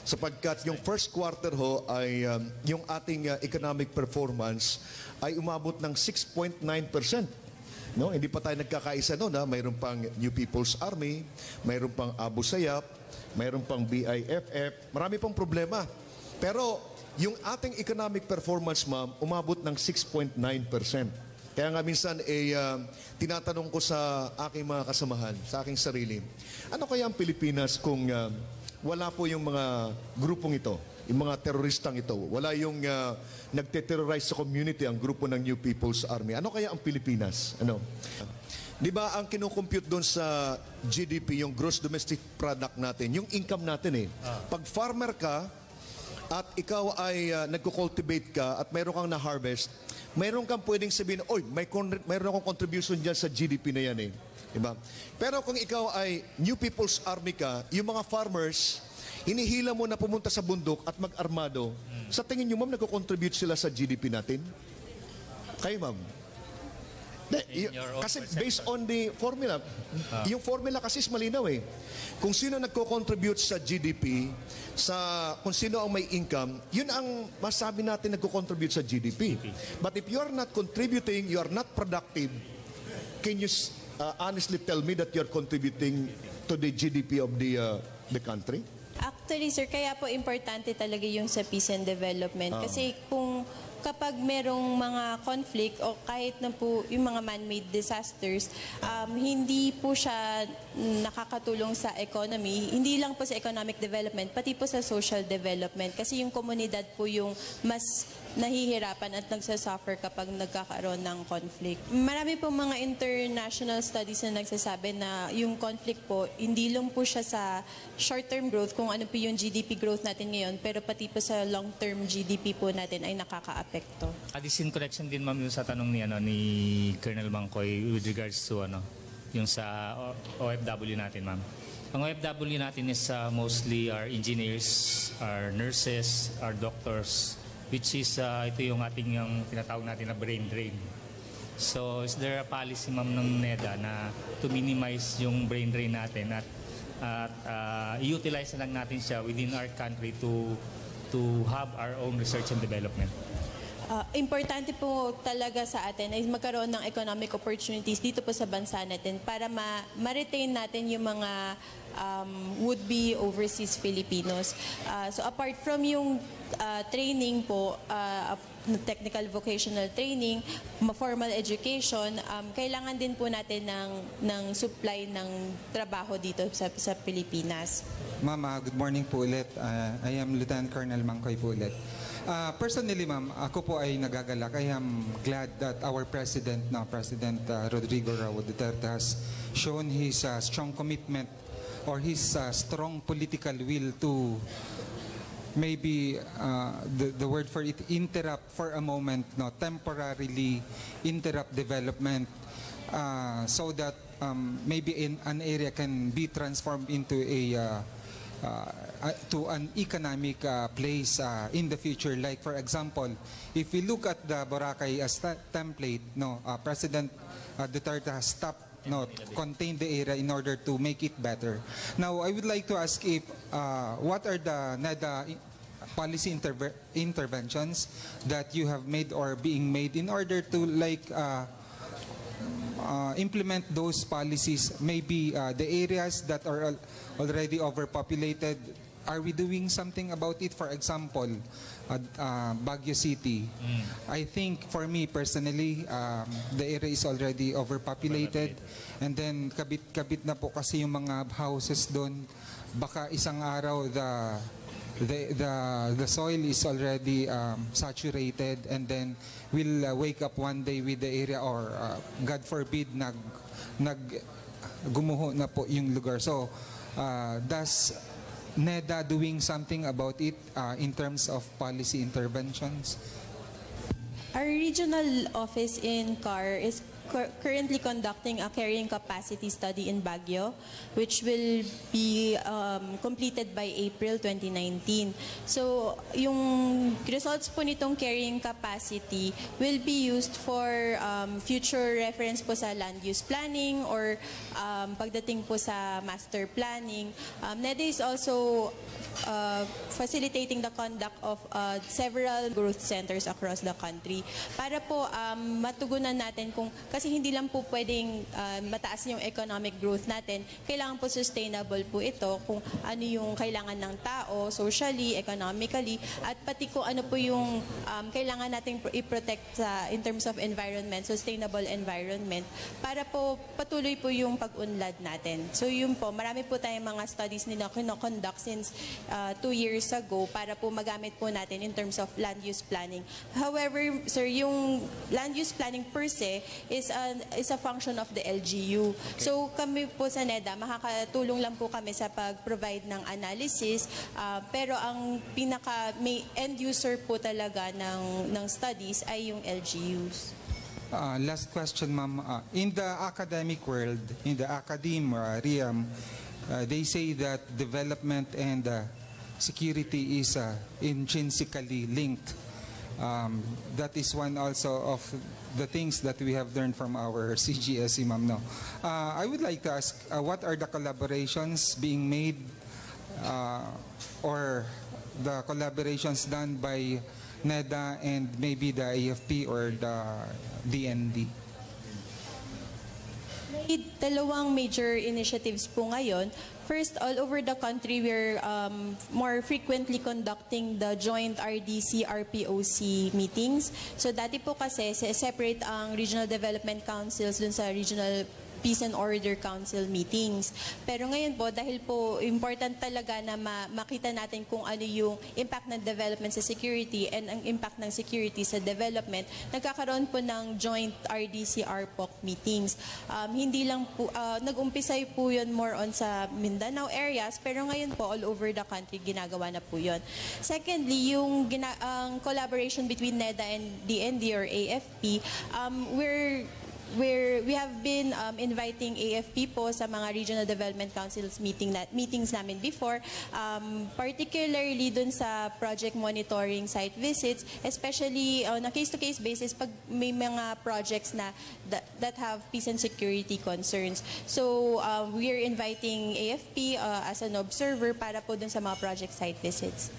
Sapagkat yung first quarter ho ay yung ating economic performance ay umabot ng 6.9%. No, hindi pa tayo nagkakaisa noon. Mayroon pang New People's Army, mayroon pang Abu Sayyaf, mayroon pang BIFF, marami pang problema. Pero yung ating economic performance, ma'am, umabot ng 6.9%. Kaya nga minsan tinatanong ko sa aking mga kasamahan, sa aking sarili, ano kaya ang Pilipinas kung wala po yung mga grupong ito, yung mga teroristang ito, wala yung nagte-terrorize sa community, ang grupo ng New People's Army. Ano kaya ang Pilipinas? Ano? Di ba ang kinukompute doon sa GDP, yung gross domestic product natin, yung income natin eh. Pag farmer ka at ikaw ay nagko-cultivate ka at mayroon kang na-harvest, mayroon kang pwedeng sabihin, oy, mayroon akong contribution dyan sa GDP na yan eh. Diba? Pero kung ikaw ay New People's Army ka, yung mga farmers, hinihila mo na pumunta sa bundok at mag-armado, sa tingin nyo, ma'am, nagko-contribute sila sa GDP natin? Kayo, ma'am? Kasi based on the formula, yung formula kasi is malinaw eh. Kung sino nagko-contribute sa GDP, kung sino ang may income, yun ang masabi natin nagko-contribute sa GDP. But if you are not contributing, you are not productive, can you honestly tell me that you are contributing to the GDP of the country? Actually, sir, kaya po importante talaga yung sa peace and development. Kasi kapag merong mga conflict o kahit na po yung mga man-made disasters, hindi po siya nakakatulong sa economy. Hindi lang po sa economic development, pati po sa social development. Kasi yung komunidad po yung mas nahihirapan at nagsasuffer kapag nagkakaroon ng conflict. Marami po mga international studies na nagsasabi na yung conflict po, hindi lang po siya sa short-term growth, kung ano po yung GDP growth natin ngayon, pero pati po sa long-term GDP po natin ay nakaka-apekto. This in correction din, ma'am, yung sa tanong ni Colonel Mangkoy with regards to yung sa OFW natin, ma'am. Ang OFW natin is mostly our engineers, our nurses, our doctors, which is ito yung ating yung tinatawag natin na brain drain. So is there a policy, ma'am, ng NEDA na to minimize yung brain drain natin at at i-utilize na lang natin siya within our country to have our own research and development. Importante po talaga sa atin ay magkaroon ng economic opportunities dito po sa bansa natin para ma-retain natin yung mga would-be overseas Filipinos. So apart from yung training po, technical vocational training, formal education, kailangan din po natin ng supply ng trabaho dito sa Pilipinas. Ma'am, good morning po ulit. I am Lieutenant Colonel Mangkoy po ulit. Personally, ma'am, ako po ay nagagalak. I am glad that our President, President Rodrigo Roa Duterte has shown his strong commitment or his strong political will to maybe the word for it, interrupt for a moment, temporarily interrupt development so that maybe an area can be transformed into to an economic place in the future. Like for example, if we look at the Boracay as template, President Duterte has stopped contain the area in order to make it better. Now, I would like to ask if what are the NEDA policy interventions that you have made or being made in order to implement those policies, maybe the areas that are already overpopulated. Are we doing something about it? For example, Baguio City. I think for me personally, the area is already overpopulated. And then kabit na po kasi yung mga houses doon. Baka isang araw the soil is already saturated, and then we'll wake up one day with the area, or God forbid gumuho na po yung lugar. So does NEDA doing something about it in terms of policy interventions? Our regional office in CAR is currently conducting a carrying capacity study in Baguio, which will be completed by April 2019. So, yung results po nitong carrying capacity will be used for future reference po sa land use planning or pagdating po sa master planning. NEDA is also facilitating the conduct of several growth centers across the country para po matugunan natin kasi hindi lang po pwedeng mataas yung economic growth natin, kailangan po sustainable po ito kung ano yung kailangan ng tao socially, economically, at pati kung ano po yung kailangan nating i-protect in terms of environment, sustainable environment, para po patuloy po yung pag-unlad natin. So yun po, marami po tayong mga studies na kino-conduct since 2 years ago para po magamit po natin in terms of land use planning. However, sir, yung land use planning per se is a function of the LGU. Okay. So kami po sa NEDA, makakatulong lang po kami sa pag-provide ng analysis, pero ang may end user po talaga ng studies ay yung LGUs. Last question, ma'am. In the academic world, in the academia realm, they say that development and security is intrinsically linked. That is one also of the things that we have learned from our CGSE, ma'am. I would like to ask, what are the collaborations being made or the collaborations done by NEDA and maybe the AFP or the DND? May dalawang major initiatives po ngayon. First, all over the country, we're more frequently conducting the joint RDC-RPOC meetings. So dati po kasi separate ang Regional Development Councils dun sa Regional Peace and Order Council meetings. Pero ngayon po, dahil po important talaga na makita natin kung ano yung impact ng development sa security and ang impact ng security sa development, nagkakaroon po ng joint RDC-RPOC meetings. Hindi lang po, nag-umpisay po yun more on sa Mindanao areas, pero ngayon po all over the country ginagawa na po yun. Secondly, yung collaboration between NEDA and DND or AFP, we're we have been inviting AFP po sa mga Regional Development Councils meetings namin before, particularly dun sa project monitoring site visits, especially on a case-to-case basis pag may mga projects na that have peace and security concerns. So we are inviting AFP as an observer para po dun sa mga project site visits.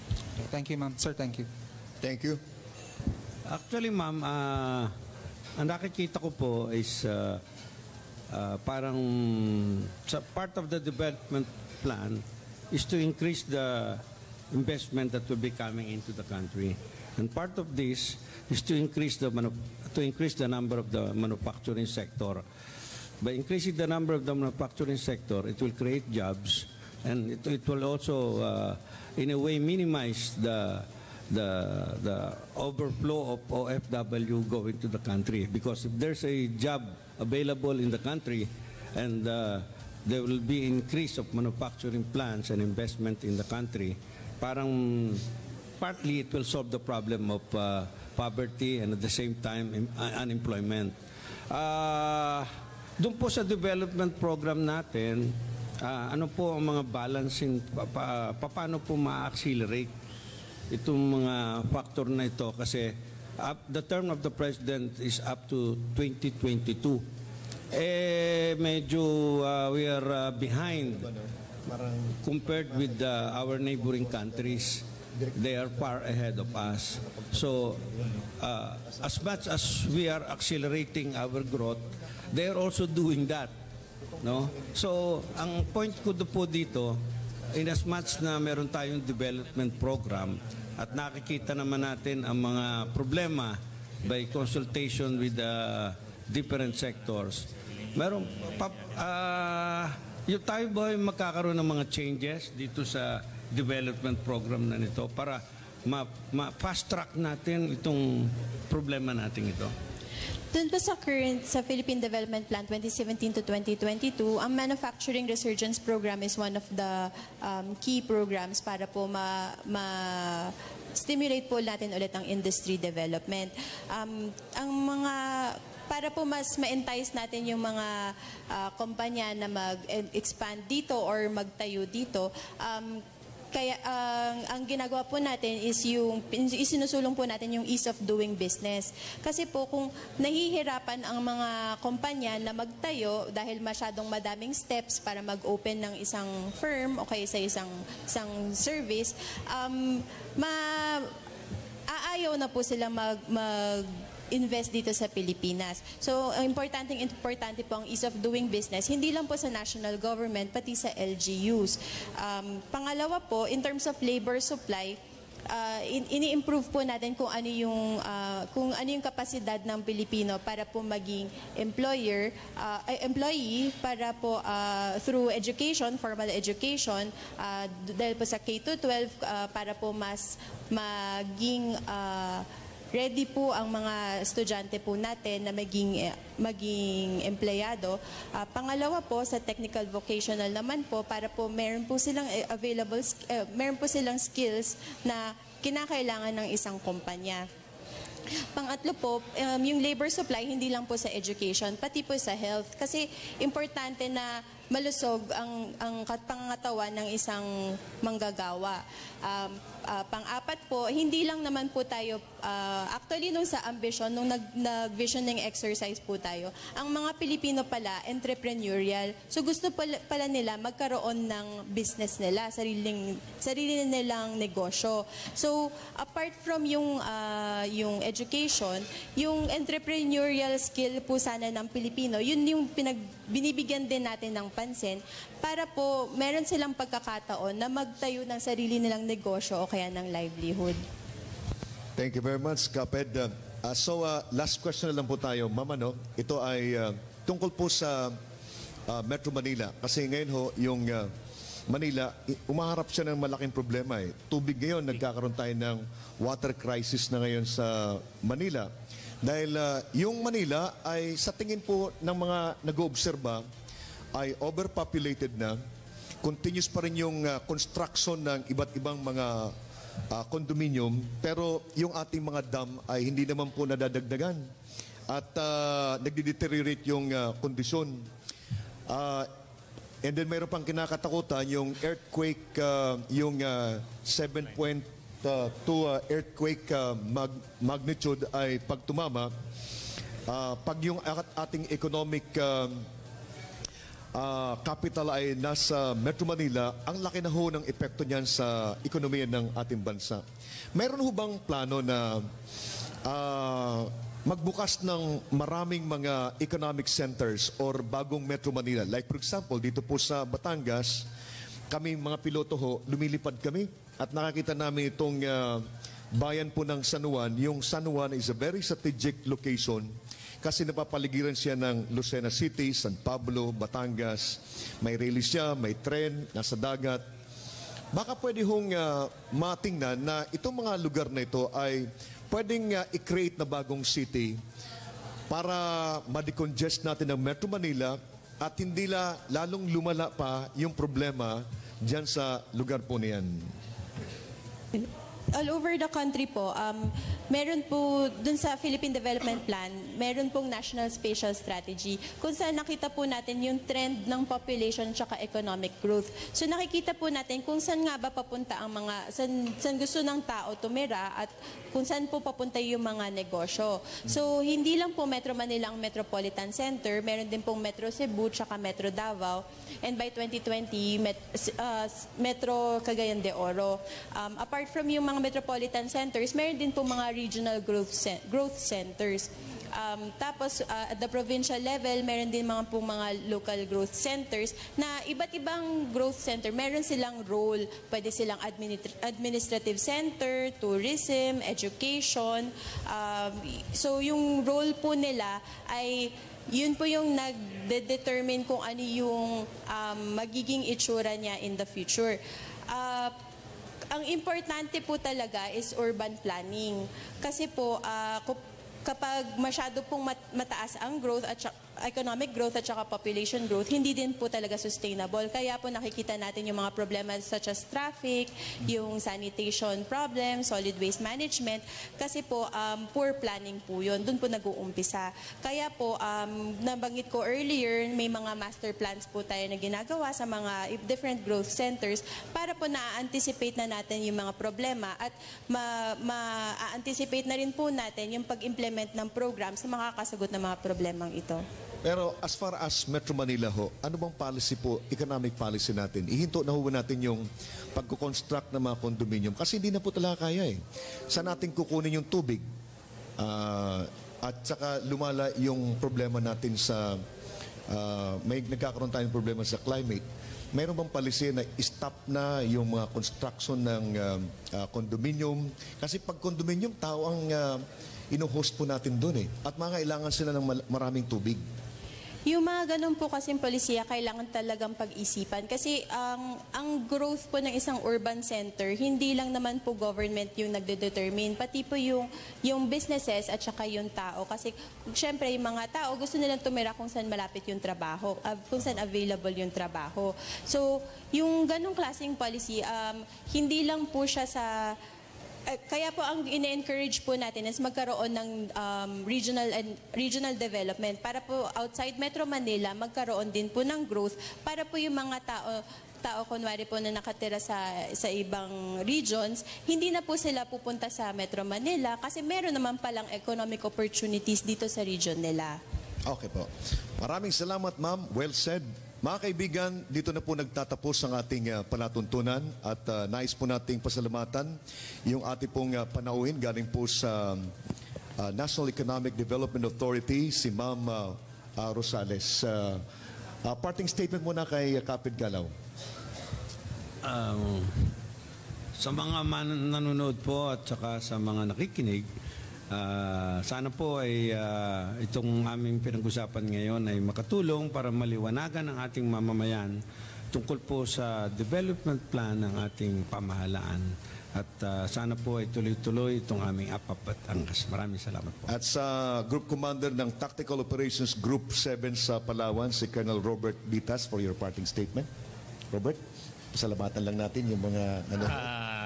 Thank you, ma'am. Sir, thank you. Thank you. Actually, ma'am, ang nakikita ko po is parang part of the development plan is to increase the investment that will be coming into the country. And part of this is to increase the number of the manufacturing sector. By increasing the number of the manufacturing sector, it will create jobs, and it will also, in a way, minimize the overflow of OFW going to the country, because if there's a job available in the country and there will be increase of manufacturing plants and investment in the country, parang partly it will solve the problem of poverty and at the same time unemployment. Doon po sa development program natin, ano po ang mga balancing, paano po ma-accelerate itong mga factor na ito, kasi the term of the president is up to 2022. Medyo we are behind compared with our neighboring countries. They are far ahead of us. So as much as we are accelerating our growth, they are also doing that. No? So ang point ko po dito, in as much na meron tayong development program at nakikita naman natin ang mga problema by consultation with the different sectors, meron yung tayo ba ay magkakaroon ng mga changes dito sa development program na nito para ma-fast track natin itong problema natin ito? Doon po sa Philippine Development Plan 2017 to 2022, ang Manufacturing Resurgence Program is one of the key programs para po stimulate po natin ulit ang industry development. Ang mga para po mas ma-entice natin yung mga kumpanya na mag-expand dito or magtayo dito, kaya ang ginagawa po natin is isinusulong po natin yung ease of doing business. Kasi po kung nahihirapan ang mga kumpanya na magtayo dahil masyadong madaming steps para mag-open ng isang firm o kaya sa isang service, aayaw na po sila invest dito sa Pilipinas. So, importante po ang ease of doing business, hindi lang po sa national government, pati sa LGUs. Pangalawa po, in terms of labor supply, ini-improve po natin kung ano yung kapasidad ng Pilipino para po maging employee para po through education, formal education, dahil po sa K-12 para po mas maging ready po ang mga estudyante po natin na maging empleyado. Pangalawa po, sa technical vocational naman po, para po meron po silang meron po silang skills na kinakailangan ng isang kumpanya. Pangatlo po, yung labor supply hindi lang po sa education, pati po sa health. Kasi importante na malusog ang pangangatawan ng isang manggagawa. Pang-apat po, hindi lang naman po tayo, actually nung sa ambition, nung nag-visioning exercise po tayo, ang mga Pilipino pala, entrepreneurial. So gusto pala nila magkaroon ng business nila, sarili nilang negosyo. So apart from yung education, yung entrepreneurial skill po sana ng Pilipino, yun yung binibigyan din natin ng pansin para po meron silang pagkakataon na magtayo ng sarili nilang negosyo o kaya ng livelihood. Thank you very much, Kaped. Last question na lang po tayo. Mama, no? Ito ay tungkol po sa Metro Manila. Kasi ngayon ho, yung Manila, umaharap siya ng malaking problema. Tubig ngayon, nagkakaroon tayo ng water crisis na ngayon sa Manila. Dahil yung Manila ay sa tingin po ng mga nag-oobserba ay overpopulated na. Continuous pa rin yung construction ng iba't ibang mga condominium, pero yung ating mga dam ay hindi naman po nadadagdagan. at nagdi-deteriorate yung kondisyon. And then mayroon pang kinakatakutan yung earthquake, yung 7.2 earthquake magnitude ay pag tumama, pag yung ating economic capital ay nasa Metro Manila, ang laki na ho ng epekto niyan sa ekonomiya ng ating bansa. Mayroon ho bang plano na magbukas ng maraming mga economic centers or bagong Metro Manila? Like for example, dito po sa Batangas, kami mga piloto ho, lumilipad kami at nakakita namin itong bayan po ng San Juan. Yung San Juan is a very strategic location kasi napapaligiran siya ng Lucena City, San Pablo, Batangas. May rail siya, may tren, nasa dagat. Baka pwede hong matingnan na itong mga lugar na ito ay pwedeng i-create na bagong city para ma-decongest natin ang Metro Manila at hindi lalong lumala pa yung problema dyan sa lugar po niyan. All over the country po, meron po dun sa Philippine Development Plan, meron pong National Spatial Strategy kung saan nakita po natin yung trend ng population tsaka economic growth. So nakikita po natin kung saan nga ba papunta ang mga, saan gusto ng tao tumira at kung saan po papunta yung mga negosyo. So hindi lang po Metro Manila ang Metropolitan Center, meron din pong Metro Cebu tsaka Metro Davao, and by 2020, Metro Cagayan de Oro. Apart from yung mga metropolitan centers, meron din po mga regional growth centers. Tapos, at the provincial level, meron din mga local growth centers na iba't ibang growth center. Meron silang role. Pwede silang administrative center, tourism, education. So, yung role po nila ay yun po yung nagde-determine kung ano yung magiging itsura niya in the future. Ang importante po talaga is urban planning. Kasi po, kapag masyado pong mataas ang growth at economic growth at saka population growth, hindi din po talaga sustainable. Kaya po nakikita natin yung mga problema such as traffic, yung sanitation problem, solid waste management, kasi po poor planning po yun. Doon po nag-uumpisa. Kaya po, nabanggit ko earlier, may mga master plans po tayo na ginagawa sa mga different growth centers para po na-anticipate na natin yung mga problema at ma-anticipate na rin po natin yung pag-implement ng programs na makakasagot ng mga problemang ito. Pero as far as Metro Manila ho, ano bang policy po, economic policy natin? Ihinto na ho natin yung pagkukonstruct ng mga condominium kasi hindi na po talaga kaya eh. Saan natin kukunin yung tubig? At saka lumala yung problema natin sa, may nagkakaroon tayong problema sa climate. Mayroon bang policy na stop na yung mga construction ng condominium? Kasi pag condominium, tao ang ino-host po natin doon eh. At kailangan sila ng maraming tubig. Yung mga ganun po kasing polisiya, kailangan talagang pag-isipan. Kasi ang growth po ng isang urban center, hindi lang naman po government yung nagde-determine, pati po yung businesses at saka yung tao. Kasi syempre yung mga tao gusto nilang tumira kung saan malapit yung trabaho, kung saan available yung trabaho. So yung ganung klaseng policy, hindi lang po siya sa... Kaya po ang ine-encourage po natin is magkaroon ng regional development para po outside Metro Manila magkaroon din po ng growth para po yung mga tao kunwari po na nakatira sa ibang regions, hindi na po sila pupunta sa Metro Manila kasi meron naman palang economic opportunities dito sa region nila. Okay po. Maraming salamat, ma'am. Well said. Mga kaibigan, dito na po nagtatapos ang ating palatuntunan at nais po nating pasalamatan yung ating pong panauhin galing po sa National Economic Development Authority, si Ma'am Rosales. Parting statement muna kay Kapit Galaw. Sa mga nanonood po at saka sa mga nakikinig, sana po ay itong aming pinag-usapan ngayon ay makatulong para maliwanagan ang ating mamamayan tungkol po sa development plan ng ating pamahalaan. At sana po ay tuloy-tuloy itong aming APAP Batangas. Maraming salamat po. At sa Group Commander ng Tactical Operations Group 7 sa Palawan, si Colonel Robert Ditas for your parting statement. Robert, pasalamatan lang natin yung mga nanonood.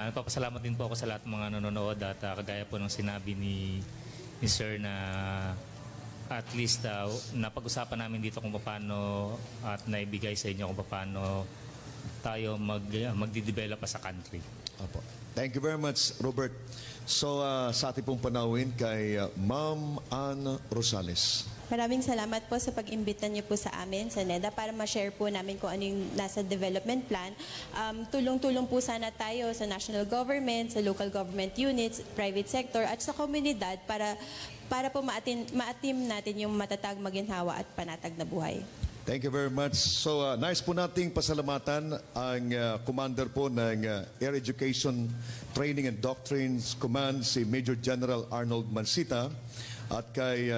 Nagpapasalamat din po ako sa lahat ng mga nanonood at kagaya po ng sinabi ni Sir na at least napag-usapan namin dito kung paano at naibigay sa inyo kung paano tayo magde-develop as a country. Opo. Thank you very much, Robert. So, sa ating pong panawin kay Ma'am Ann Rosales. Maraming salamat po sa pag-imbita niyo po sa amin, sa NEDA, para ma-share po namin kung ano yung nasa development plan. Tulong-tulong po sana tayo sa national government, sa local government units, private sector, at sa komunidad para po maatim natin yung matatag, maginhawa at panatag na buhay. Thank you very much. So, nice po nating pasalamatan ang commander po ng Air Education Training and Doctrines Command, si Major General Arnold Mansita, at kay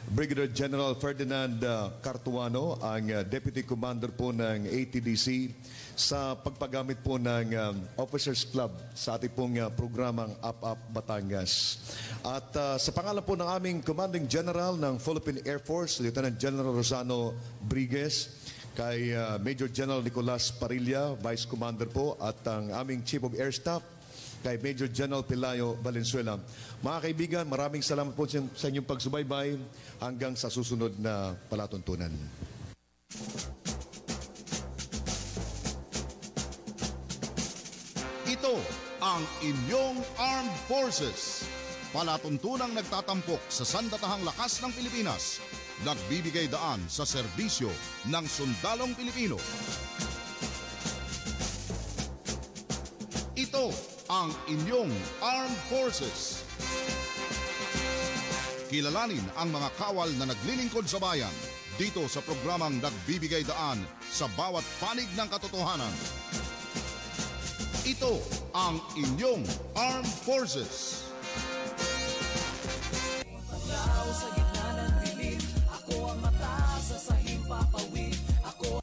Brigadier General Ferdinand Cartuano, ang Deputy Commander po ng ATDC, sa pagpagamit po ng Officers Club sa ating pong programang Up Batangas. At sa pangalan po ng aming Commanding General ng Philippine Air Force, Lieutenant General Rosano Brigues, kay Major General Nicolas Parilla, Vice Commander po, at ang aming Chief of Air Staff, kay Major General Pelayo Valenzuela. Mga kaibigan, maraming salamat po sa inyong pagsubaybay hanggang sa susunod na palatuntunan. Ito ang inyong Armed Forces. Palatuntunang nagtatampok sa sandatahang lakas ng Pilipinas. Nagbibigay daan sa serbisyo ng sundalong Pilipino. Ito ang inyong Armed Forces. Kilalanin ang mga kawal na naglilingkod sa bayan dito sa programang nagbibigay daan sa bawat panig ng katotohanan. Ito ang inyong Armed Forces. Sa gitna ng dilim, ako ang mata sa sahing papawid. Ako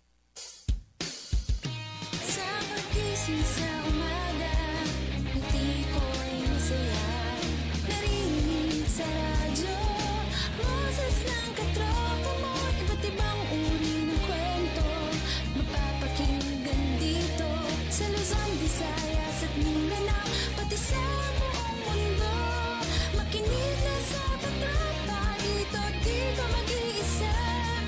sa pagkising sa umaga, ngiti ko'y masaya. Narinig sa radyo, boses ng katropa mo, iba't ibang uri ng kwento, mapapakinggan dito sa Luzon, Visayas.